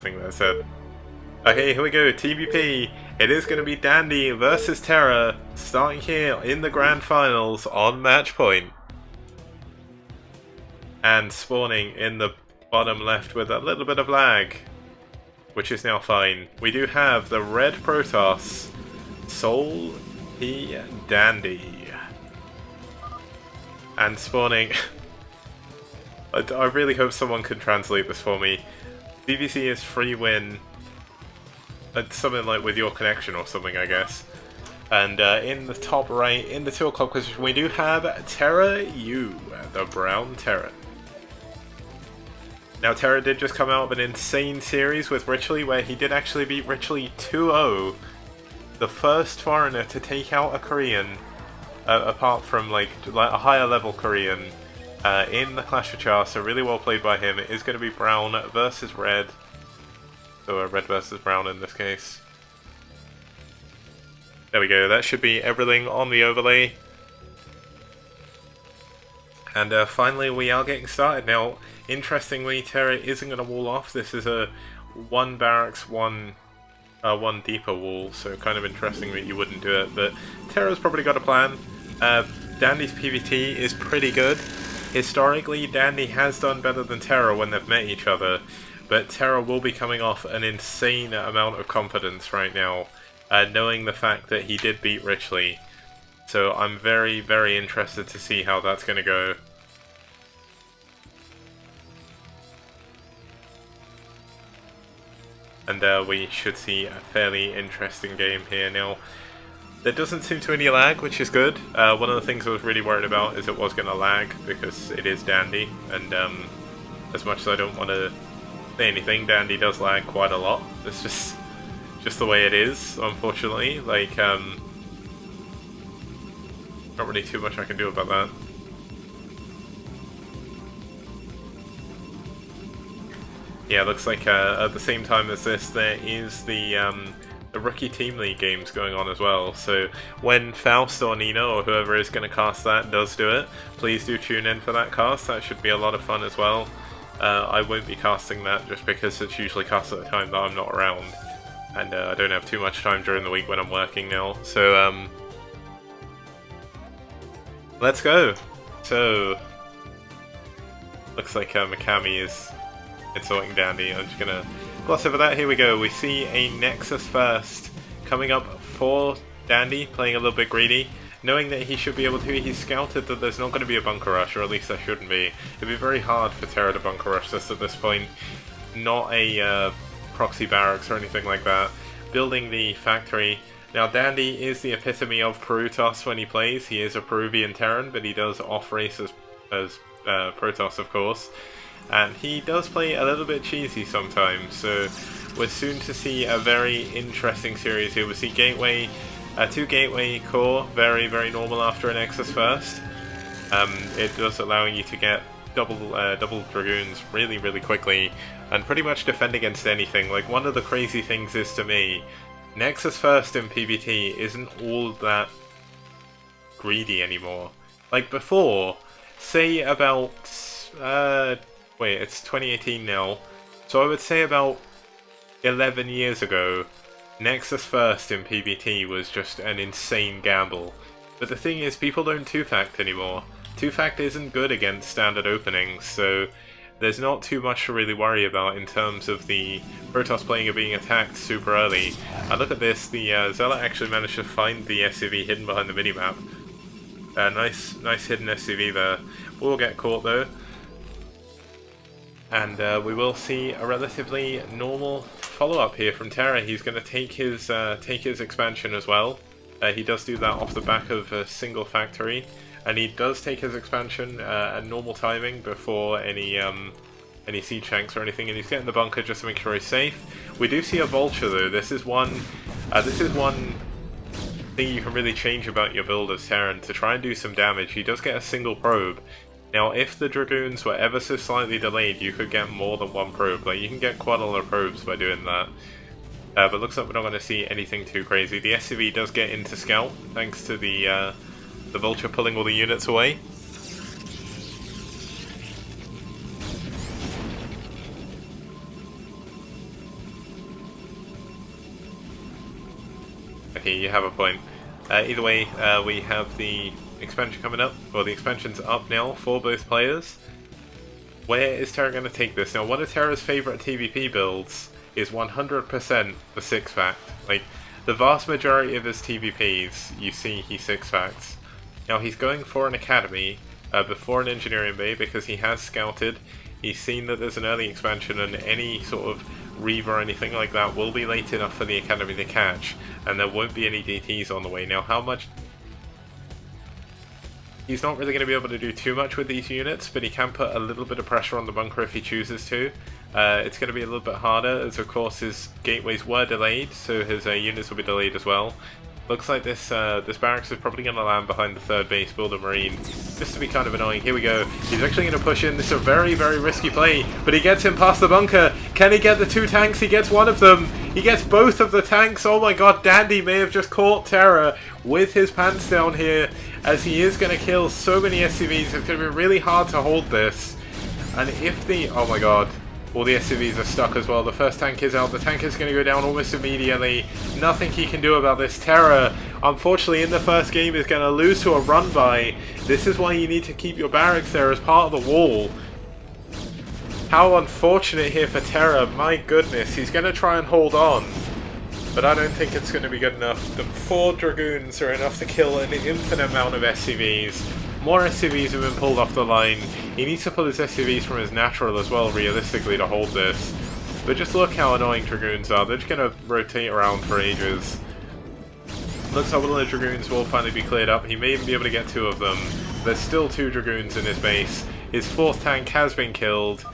Thing that I said. Okay, here we go. TBP. It is going to be Dandy versus Terra, starting here in the grand finals on match point. And spawning in the bottom left with a little bit of lag, which is now fine. We do have the red Protoss, Soul P Dandy. And spawning... I really hope someone can translate this for me. BBC is free win. Something like with your connection or something, I guess. And in the top right, in the 2 o'clock position, we do have Terra U, the brown Terran. Now, Terra did just come out of an insane series with Richley, where he did actually beat Richley 2-0. The first foreigner to take out a Korean, apart from like a higher level Korean, in the Clash of Char, so really well played by him. It is going to be brown versus red. So red versus brown in this case. There we go, that should be everything on the overlay. And finally we are getting started. Now, interestingly, Terra isn't going to wall off. This is a one barracks, one deeper wall, so kind of interesting that you wouldn't do it. But Terra's probably got a plan. Dandy's PvT is pretty good. Historically, Dandy has done better than Terra when they've met each other, but Terra will be coming off an insane amount of confidence right now, knowing the fact that he did beat Richley. So I'm very, very interested to see how that's going to go. And we should see a fairly interesting game here now. There doesn't seem to be any lag, which is good. One of the things I was really worried about is it was going to lag, because it is Dandy, and as much as I don't want to say anything, Dandy does lag quite a lot. It's just the way it is, unfortunately. Like, not really too much I can do about that. Yeah, it looks like at the same time as this, there is the Rookie Team League games going on as well. So when Faust or Nino or whoever is going to cast that does do it, please do tune in for that cast. That should be a lot of fun as well. I won't be casting that just because it's usually cast at a time that I'm not around, and I don't have too much time during the week when I'm working now. So let's go. So looks like Mikami is insulting Dandy. I'm just gonna gloss over that. Here we go. We see a Nexus first coming up for Dandy, playing a little bit greedy. Knowing that he should be able to, he's scouted that there's not going to be a bunker rush, or at least there shouldn't be. It'd be very hard for Terra to bunker rush this at this point. Not a proxy barracks or anything like that. Building the factory. Now, Dandy is the epitome of Protoss when he plays. He is a Peruvian Terran, but he does off-race as Protoss, of course. And he does play a little bit cheesy sometimes, so we're soon to see a very interesting series here. We see Gateway, 2 Gateway core, very, very normal after an Nexus first. It does allow you to get double Dragoons really, really quickly, and pretty much defend against anything. Like, one of the crazy things is, to me, Nexus first in PvT isn't all that greedy anymore. Like before, say about... wait, it's 2018 now, so I would say about 11 years ago, Nexus first in PvT was just an insane gamble. But the thing is, people don't 2-fact anymore. 2-fact isn't good against standard openings, so there's not too much to really worry about in terms of the Protoss player being attacked super early. Look at this, the Zealot actually managed to find the SCV hidden behind the minimap. Nice hidden SCV there. We'll get caught though. And we will see a relatively normal follow-up here from Terra. He's going to take his expansion as well. He does do that off the back of a single factory, and he does take his expansion at normal timing before any siege tanks or anything. And he's getting the bunker just to make sure he's safe. We do see a vulture though. This is one thing you can really change about your build as Terran to try and do some damage. He does get a single probe. Now, if the Dragoons were ever so slightly delayed, you could get more than 1 probe. Like, you can get quite a lot of probes by doing that. But looks like we're not going to see anything too crazy. The SCV does get into Scout, thanks to the Vulture pulling all the units away. Okay, you have a point. Either way, we have the expansion coming up. Well, the expansion's up now for both players. Where is Terra going to take this? Now, one of Terra's favourite TVP builds is 100% the 6-fact. Like, the vast majority of his TVPs, you see he 6-facts. Now, he's going for an academy before an engineering bay because he has scouted. He's seen that there's an early expansion and any sort of Reave or anything like that will be late enough for the academy to catch, and there won't be any DTs on the way. Now, how much... He's not really going to be able to do too much with these units, but he can put a little bit of pressure on the bunker if he chooses to. It's going to be a little bit harder, as of course his gateways were delayed, so his units will be delayed as well. Looks like this barracks is probably going to land behind the 3rd base, build a marine, just to be kind of annoying. Here we go. He's actually going to push in. This is a very, very risky play, but he gets him past the bunker. Can he get the 2 tanks? He gets one of them. He gets both of the tanks. Oh my god, Dandy may have just caught Terra with his pants down here, as he is going to kill so many SCVs. It's going to be really hard to hold this. And if the... oh my god. All the SCVs are stuck as well. The first tank is out. The tank is going to go down almost immediately. Nothing he can do about this. Terra, unfortunately, in the first game is going to lose to a run-by. This is why you need to keep your barracks there as part of the wall. How unfortunate here for Terra. My goodness, he's going to try and hold on. But I don't think it's going to be good enough. The 4 Dragoons are enough to kill an infinite amount of SCVs. More SCVs have been pulled off the line. He needs to pull his SCVs from his natural as well, realistically, to hold this. But just look how annoying Dragoons are. They're just going to rotate around for ages. Looks like one of the Dragoons will finally be cleared up. He may even be able to get 2 of them. There's still 2 Dragoons in his base. His 4th tank has been killed.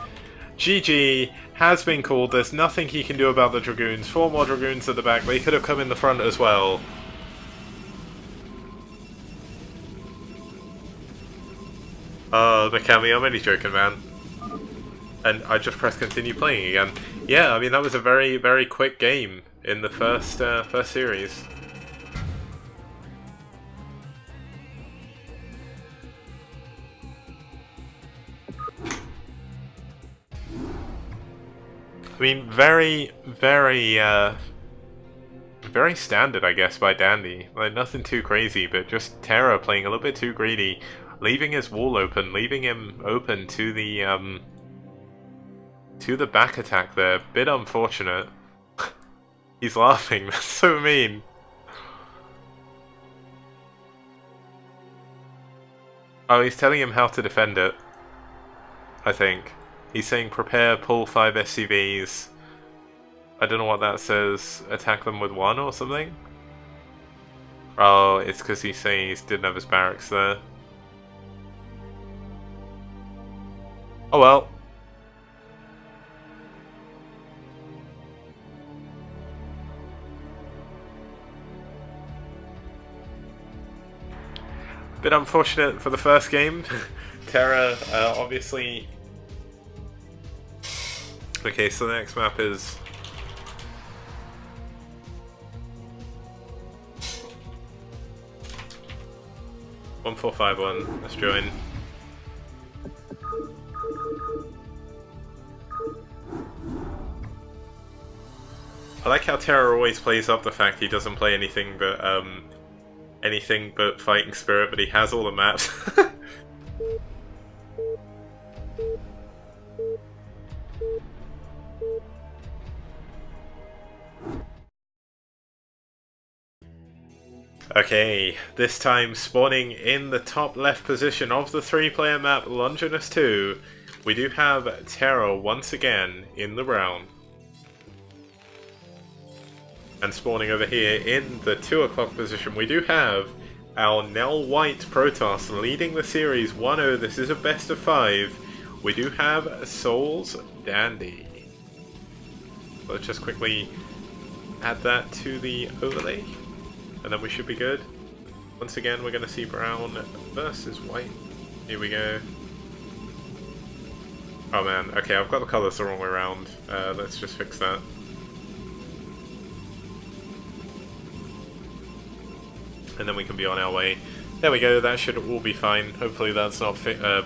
GG has been called. There's nothing he can do about the Dragoons. 4 more Dragoons at the back. They could have come in the front as well. Mikami, I'm only joking, man. And I just pressed continue playing again. Yeah, I mean, that was a very, very quick game in the first series. I mean, very, very, very standard, I guess, by Dandy. Like, nothing too crazy, but just Terra playing a little bit too greedy. Leaving his wall open, leaving him open to the back attack there. Bit unfortunate. He's laughing, that's so mean. Oh, he's telling him how to defend it, I think. He's saying prepare, pull 5 SCVs. I don't know what that says. Attack them with 1 or something? Oh, it's because he's saying he didn't have his barracks there. Oh well. Bit unfortunate for the first game. Terra, obviously... Okay, so the next map is... "1451", let's join. I like how Terra always plays up the fact he doesn't play anything but Fighting Spirit, but he has all the maps. Okay, this time spawning in the top left position of the 3-player map, Longinus 2, we do have Terra once again in the round. And spawning over here in the 2 o'clock position, we do have our Nell White Protoss leading the series 1-0. This is a best of 5. We do have Souls Dandy. Let's just quickly add that to the overlay, and then we should be good. Once again, we're going to see brown versus white. Here we go. Oh man, okay, I've got the colours the wrong way around. Let's just fix that. And then we can be on our way. There we go, that should all be fine. Hopefully that's not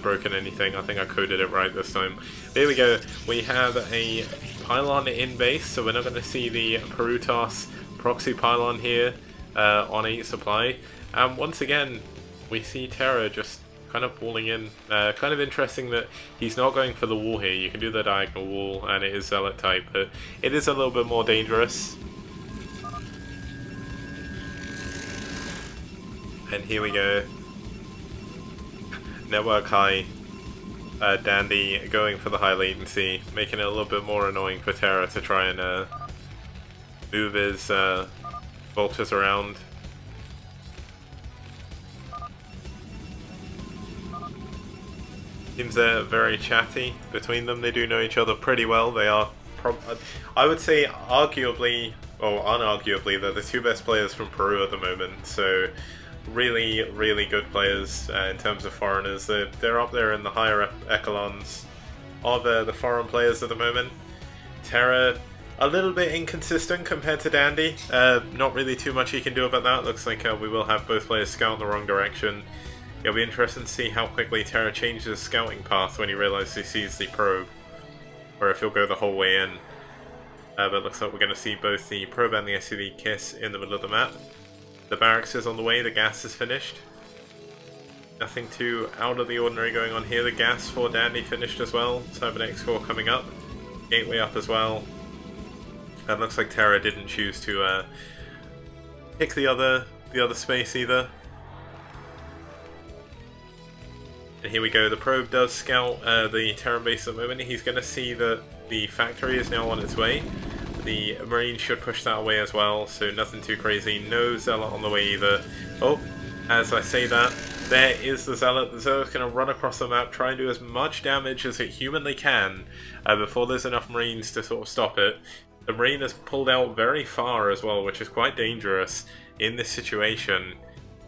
broken anything. I think I coded it right this time. There we go, we have a pylon in base, so we're not going to see the Protoss proxy pylon here. on 8 supply. And once again, we see Terra just kind of walling in. Kind of interesting that he's not going for the wall here. You can do the diagonal wall, and it is Zealot type, but it is a little bit more dangerous. And here we go. Network high. Dandy going for the high latency, making it a little bit more annoying for Terra to try and move his vultures around. Seems they're very chatty between them. They do know each other pretty well. They are, I would say, arguably, or unarguably, they're the two best players from Peru at the moment. So really, really good players in terms of foreigners. They're up there in the higher echelons of the foreign players at the moment. Terra, a little bit inconsistent compared to Dandy. Not really too much he can do about that. Looks like we will have both players scout in the wrong direction. It'll be interesting to see how quickly Terra changes his scouting path when he realizes he sees the probe, or if he'll go the whole way in. But it looks like we're going to see both the probe and the SCV kiss in the middle of the map. The barracks is on the way, the gas is finished. Nothing too out of the ordinary going on here. The gas for Dandy finished as well. Cybernetic core coming up. Gateway up as well. And looks like Terra didn't choose to pick the other space either. And here we go, the probe does scout the Terran base at the moment. He's going to see that the factory is now on its way. The Marine should push that away as well, so nothing too crazy. No Zealot on the way either. Oh, as I say that, there is the Zealot. The Zealot's going to run across the map, try and do as much damage as it humanly can before there's enough Marines to sort of stop it. The Marine has pulled out very far as well, which is quite dangerous in this situation.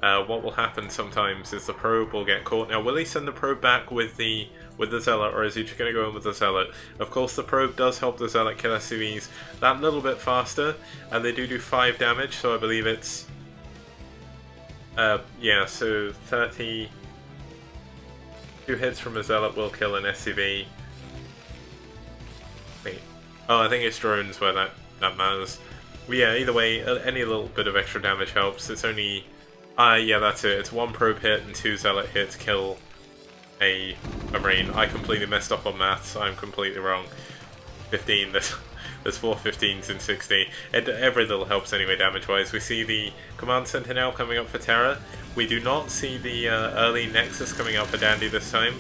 What will happen sometimes is the probe will get caught. Now, will he send the probe back with the Zealot, or is he just going to go in with the Zealot? Of course, the probe does help the Zealot kill SCVs that little bit faster, and they do 5 damage, so I believe it's... yeah, so 30... 2 hits from a Zealot will kill an SCV. Wait. Oh, I think it's drones where that matters. But yeah, either way, any little bit of extra damage helps. It's only... yeah, that's it. It's 1 probe hit and 2 Zealot hits kill a Marine. I completely messed up on maths. I'm completely wrong. 15. There's 4 15s in 60. Every little helps anyway, damage-wise. We see the Command Center now coming up for Terra. We do not see the early Nexus coming up for Dandy this time.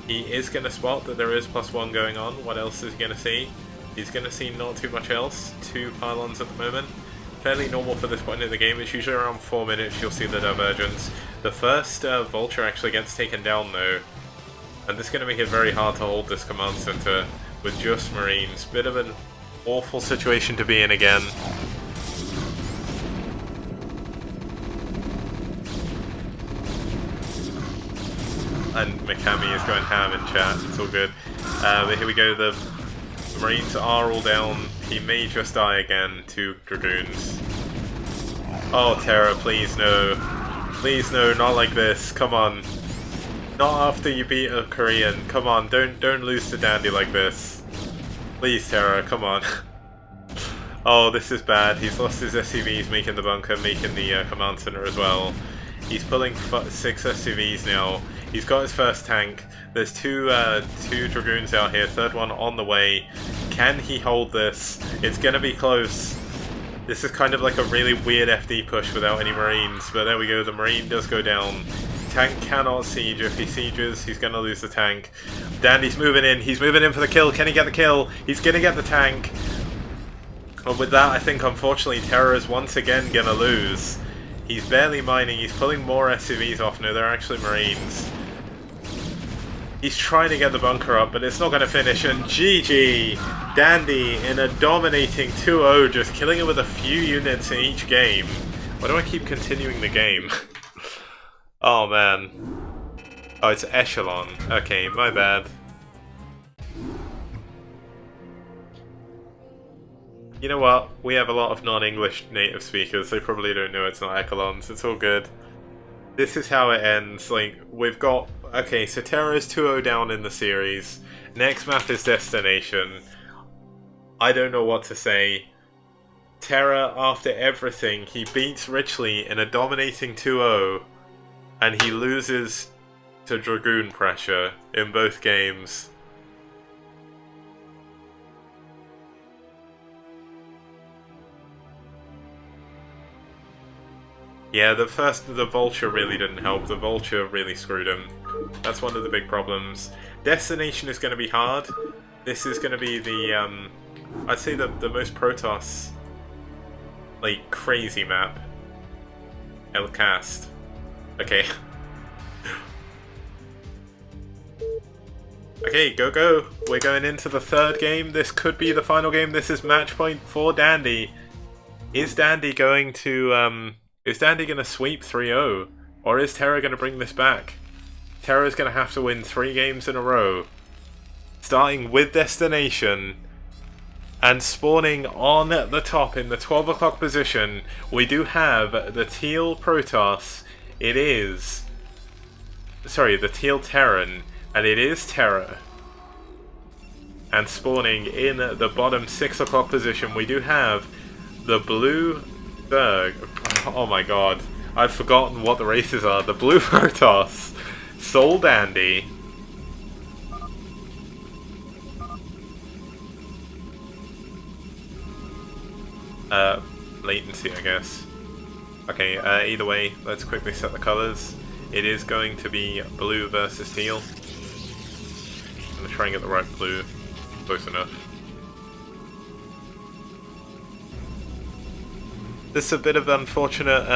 He is going to spot that there is +1 going on. What else is he going to see? He's going to see not too much else. 2 pylons at the moment. Fairly normal for this point in the game. It's usually around 4 minutes you'll see the divergence. The first Vulture actually gets taken down though, and this is going to make it very hard to hold this command center with just Marines. Bit of an awful situation to be in again. And Mikami is going ham in chat, it's all good. But here we go, the Marines are all down. He may just die again to Dragoons. Oh, Terra, please no. Please no, not like this. Come on. Not after you beat a Korean. Come on, don't lose to Dandy like this. Please, Terra, come on. Oh, this is bad. He's lost his SCVs, making the bunker, making the command center as well. He's pulling 6 SCVs now. He's got his first tank. There's two Dragoons out here, third one on the way. Can he hold this? It's gonna be close. This is kind of like a really weird FD push without any Marines, but there we go, the Marine does go down. Tank cannot siege. If he sieges, he's gonna lose the tank. Dandy's moving in. He's moving in for the kill. Can he get the kill? He's gonna get the tank. But with that, I think unfortunately Terra is once again gonna lose. He's barely mining. He's pulling more SCVs off. No, they're actually Marines. He's trying to get the bunker up, but it's not going to finish. And GG! Dandy in a dominating 2-0, just killing it with a few units in each game. Why do I keep continuing the game? Oh man. Oh, it's Echelon. Okay, my bad. You know what? We have a lot of non-English native speakers. They probably don't know it's not Echelons. It's all good. This is how it ends. Like, we've got... Okay, so Terra is 2-0 down in the series. Next map is Destination. I don't know what to say. Terra, after everything, he beats Richley in a dominating 2-0, and he loses to Dragoon Pressure in both games. Yeah, the Vulture really didn't help. The Vulture really screwed him. That's one of the big problems. Destination is going to be hard. This is going to be the, I'd say the most Protoss, like, crazy map. El Cast. Okay. Okay, go. We're going into the third game. This could be the final game. This is match point for Dandy. Is Dandy going to, is Dandy going to sweep 3-0? Or is Terra going to bring this back? Terra's going to have to win 3 games in a row. Starting with Destination. And spawning on the top in the 12 o'clock position, we do have the Teal Protoss. It is... Sorry, the Teal Terran. And it is Terra. And spawning in the bottom 6 o'clock position, we do have the Blue Berg. Oh my god. I've forgotten what the races are. The Blue Protoss. Soul Dandy. Latency, I guess. Okay, either way, let's quickly set the colours. It is going to be blue versus teal. I'm going to try and get the right blue. Close enough. This is a bit of an unfortunate,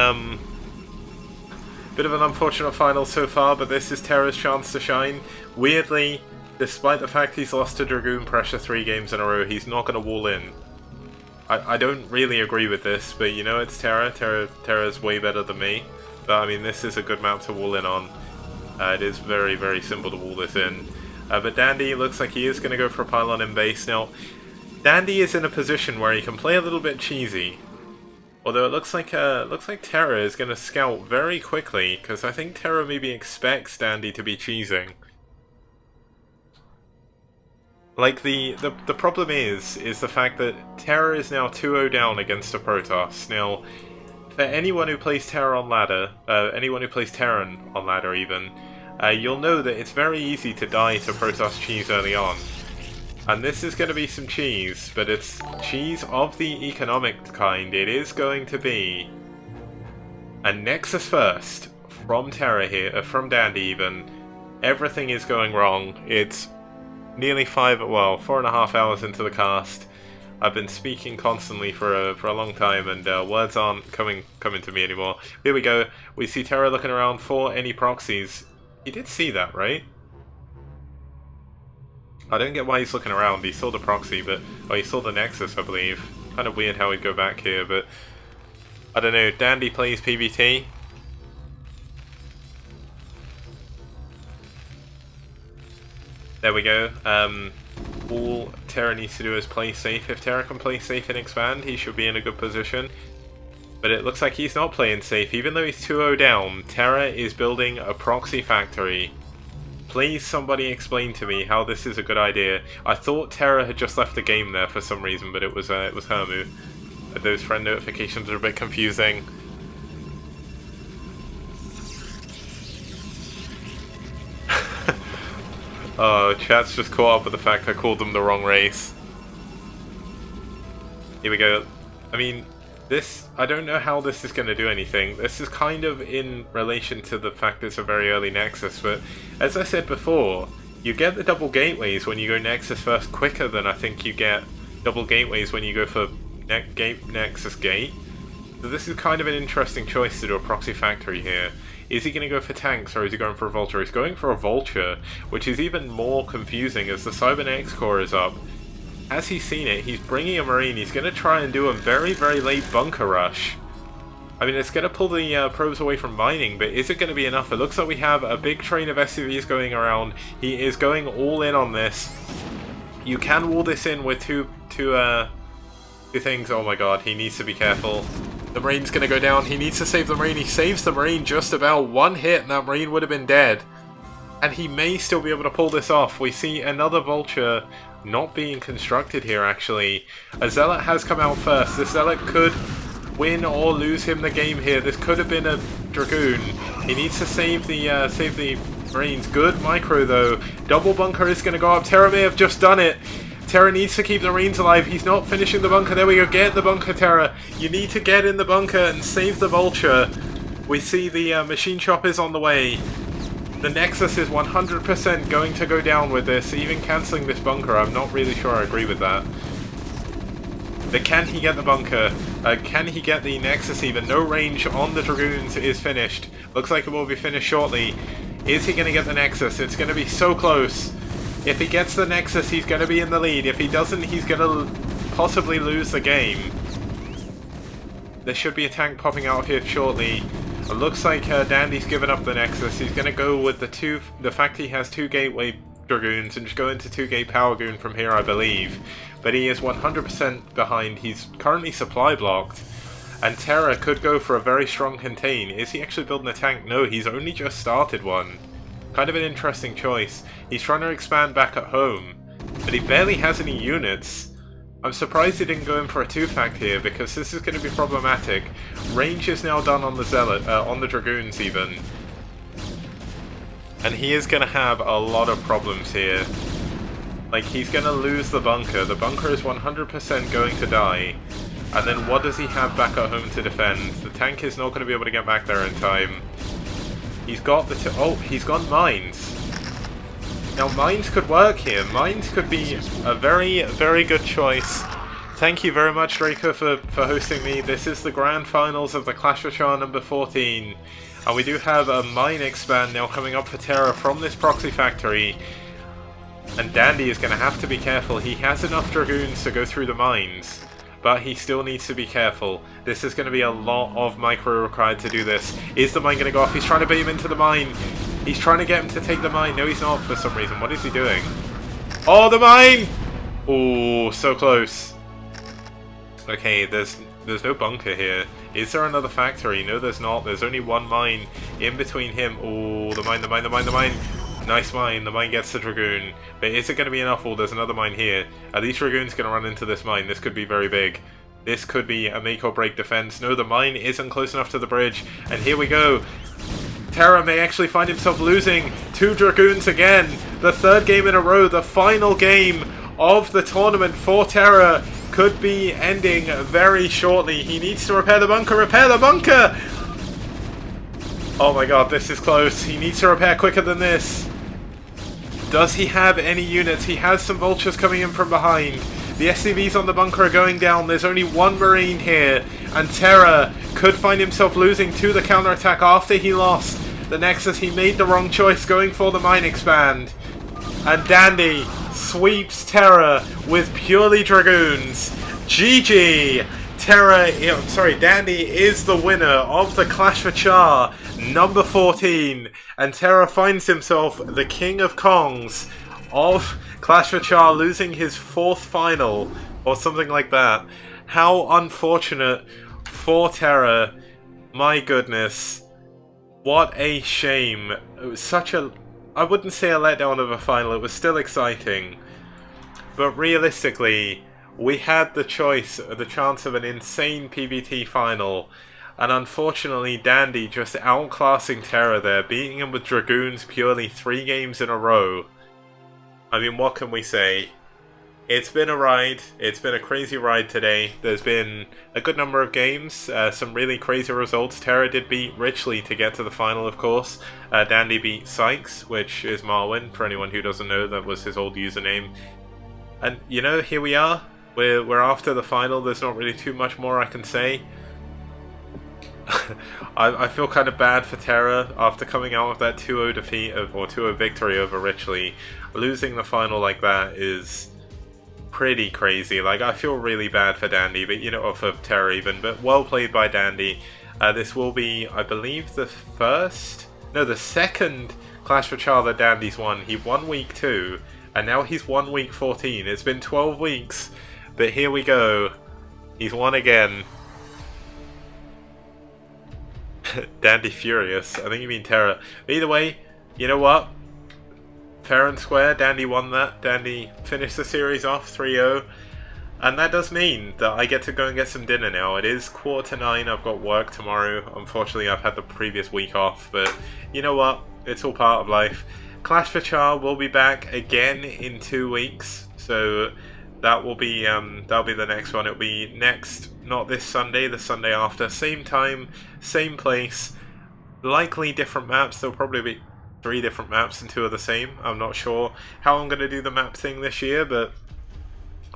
final so far, but this is Terra's chance to shine. Weirdly, despite the fact he's lost to Dragoon Pressure 3 games in a row, he's not going to wall in. I don't really agree with this, but you know, it's Terra. Terra's way better than me. But I mean, this is a good map to wall in on. It is very, very simple to wall this in. But Dandy looks like he is going to go for a pylon in base. Now, Dandy is in a position where he can play a little bit cheesy. Although it looks like Terra is going to scout very quickly, because I think Terra maybe expects Dandy to be cheesing. Like, the problem is the fact that Terra is now 2-0 down against a Protoss. Now, for anyone who plays Terra on ladder, anyone who plays Terran on ladder even, you'll know that it's very easy to die to Protoss cheese early on. And this is going to be some cheese, but it's cheese of the economic kind. It is going to be a Nexus first from Terra here, from Dandy even. Everything is going wrong. It's nearly 4.5 hours into the cast. I've been speaking constantly for a long time, and words aren't coming to me anymore. Here we go. We see Terra looking around for any proxies. He did see that, right? I don't get why he's looking around. He saw the proxy, but he saw the Nexus, I believe. Kind of weird how he'd go back here, but I don't know. Dandy plays PBT. There we go. All Terra needs to do is play safe. If Terra can play safe and expand, he should be in a good position. But it looks like he's not playing safe. Even though he's 2-0 down, Terra is building a proxy factory. Please somebody explain to me how this is a good idea. I thought Terra had just left the game there for some reason, but it was Hermu. Those friend notifications are a bit confusing. Oh, chat's just caught up with the fact I called them the wrong race. Here we go. I mean, this... I don't know how this is going to do anything. This is kind of in relation to the fact it's a very early Nexus, but as I said before, you get the double gateways when you go Nexus first quicker than I think you get double gateways when you go for Nexus Gate. So this is kind of an interesting choice to do a proxy factory here. Is he going to go for tanks, or is he going for a Vulture? He's going for a Vulture, which is even more confusing as the Cybernetics core is up. As he's seen it, he's bringing a Marine. He's going to try and do a very, very late bunker rush. I mean, it's going to pull the probes away from mining, but is it going to be enough? It looks like we have a big train of SUVs going around. He is going all in on this. You can wall this in with two things. Oh my god, he needs to be careful. The Marine's going to go down. He needs to save the Marine. He saves the Marine just about. One hit and that Marine would have been dead. And he may still be able to pull this off. We see another Vulture not being constructed here, actually. A Zealot has come out first. This Zealot could win or lose him the game here. This could have been a Dragoon. He needs to save the Marines. Good micro, though. Double bunker is going to go up. Terra may have just done it. Terra needs to keep the Marines alive. He's not finishing the bunker. There we go. Get in the bunker, Terra. You need to get in the bunker and save the Vulture. We see the machine shop is on the way. The Nexus is 100% going to go down with this, even cancelling this bunker. I'm not really sure I agree with that. But can he get the bunker? Can he get the Nexus even? No range on the Dragoons is finished. Looks like it will be finished shortly. Is he going to get the Nexus? It's going to be so close. If he gets the Nexus, he's going to be in the lead. If he doesn't, he's going to possibly lose the game. There should be a tank popping out here shortly. It looks like Dandy's given up the Nexus. He's going to go with the fact he has 2 Gateway Dragoons and just go into 2 Gate Power Goon from here, I believe. But he is 100% behind. He's currently supply blocked. And Terra could go for a very strong contain. Is he actually building a tank? No, he's only just started one. Kind of an interesting choice. He's trying to expand back at home, but he barely has any units. I'm surprised he didn't go in for a 2-fact here, because this is going to be problematic. Range is now done on the Zealot, on the Dragoons even. And he is going to have a lot of problems here. Like, he's going to lose the bunker. The bunker is 100% going to die. And then what does he have back at home to defend? The tank is not going to be able to get back there in time. He's got the... oh, he's gone mines. Now, mines could work here. Mines could be a very, very good choice. Thank you very much, Draco, for hosting me. This is the grand finals of the Clash Royale number 14. And we do have a mine expand now coming up for Terra from this proxy factory. And Dandy is going to have to be careful. He has enough Dragoons to go through the mines, but he still needs to be careful. This is going to be a lot of micro required to do this. Is the mine going to go off? He's trying to bait him into the mine. He's trying to get him to take the mine. No, he's not for some reason. What is he doing? Oh, the mine! Oh, so close. Okay, there's no bunker here. Is there another factory? No, there's not. There's only one mine in between him. Oh, the mine, the mine, the mine, the mine. Nice mine. The mine gets the Dragoon. But is it going to be enough? Oh, there's another mine here. Are these Dragoons going to run into this mine? This could be very big. This could be a make or break defense. No, the mine isn't close enough to the bridge. And here we go. Terra may actually find himself losing 2 Dragoons again. The 3rd game in a row. The final game of the tournament for Terra could be ending very shortly. He needs to repair the bunker. Repair the bunker! Oh my god, this is close. He needs to repair quicker than this. Does he have any units? He has some vultures coming in from behind. The SCVs on the bunker are going down. There's only 1 Marine here. And Terra could find himself losing to the counterattack after he lost the Nexus. He made the wrong choice going for the mine expand. And Dandy sweeps Terra with purely Dragoons. GG! Dandy is the winner of the Clash for Char number 14. And Terra finds himself the King of Kongs of Clash for Char, losing his 4th final or something like that. How unfortunate for Terra. My goodness. What a shame. It was such a... I wouldn't say a letdown of a final. It was still exciting. But realistically, we had the chance of an insane PvT final. And unfortunately, Dandy just outclassing Terra there, beating him with Dragoons purely 3 games in a row. I mean, what can we say? It's been a ride. It's been a crazy ride today. There's been a good number of games, some really crazy results. Terra did beat Richley to get to the final, of course. Dandy beat Sykes, which is Marwin, for anyone who doesn't know, that was his old username. And, you know, here we are. We're after the final. There's not really too much more I can say. I feel kind of bad for Terra after coming out of that 2-0 defeat, or 2-0 victory over Richley. Losing the final like that is pretty crazy. Like, I feel really bad for Dandy, but you know, or for Terra even, but well played by Dandy. This will be, I believe, the second Clash for Char that Dandy's won. He won week 2, and now he's won week 14. It's been 12 weeks, but here we go. He's won again. Dandy furious. I think you mean Terra. But either way, you know what? fair and square, Dandy won that. Dandy finished the series off 3-0. And that does mean that I get to go and get some dinner now. It is 8:45, I've got work tomorrow. Unfortunately, I've had the previous week off, but you know what? It's all part of life. Clash for Char will be back again in 2 weeks, so that will be that'll be the next one. It'll be next, not this Sunday, the Sunday after. Same time, same place. Likely different maps. There'll probably be 3 different maps and 2 are the same. I'm not sure how I'm going to do the map thing this year, but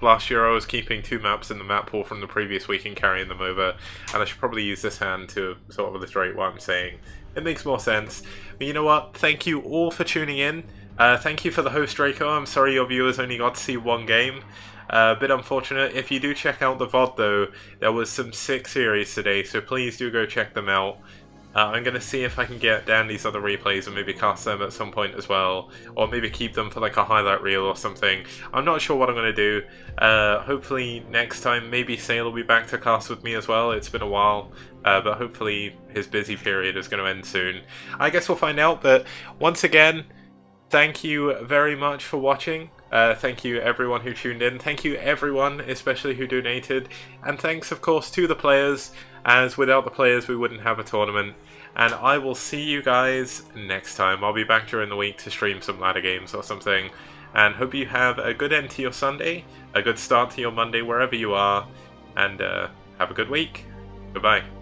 last year I was keeping 2 maps in the map pool from the previous week and carrying them over, and I should probably use this hand to sort of illustrate what I'm saying. It makes more sense. But you know what? Thank you all for tuning in. Thank you for the host, Draco. I'm sorry your viewers only got to see 1 game. A bit unfortunate. If you do check out the VOD though, there was some sick series today, so please do go check them out. I'm going to see if I can get Dandy's other replays and maybe cast them at some point as well, or maybe keep them for like a highlight reel or something. I'm not sure what I'm going to do. Hopefully next time maybe Sale will be back to cast with me as well. It's been a while, but hopefully his busy period is going to end soon. I guess we'll find out, but once again, thank you very much for watching. Thank you everyone who tuned in. Thank you everyone, especially who donated. And thanks of course to the players, as without the players we wouldn't have a tournament. And I will see you guys next time. I'll be back during the week to stream some ladder games or something. And hope you have a good end to your Sunday, a good start to your Monday wherever you are. And have a good week. Goodbye.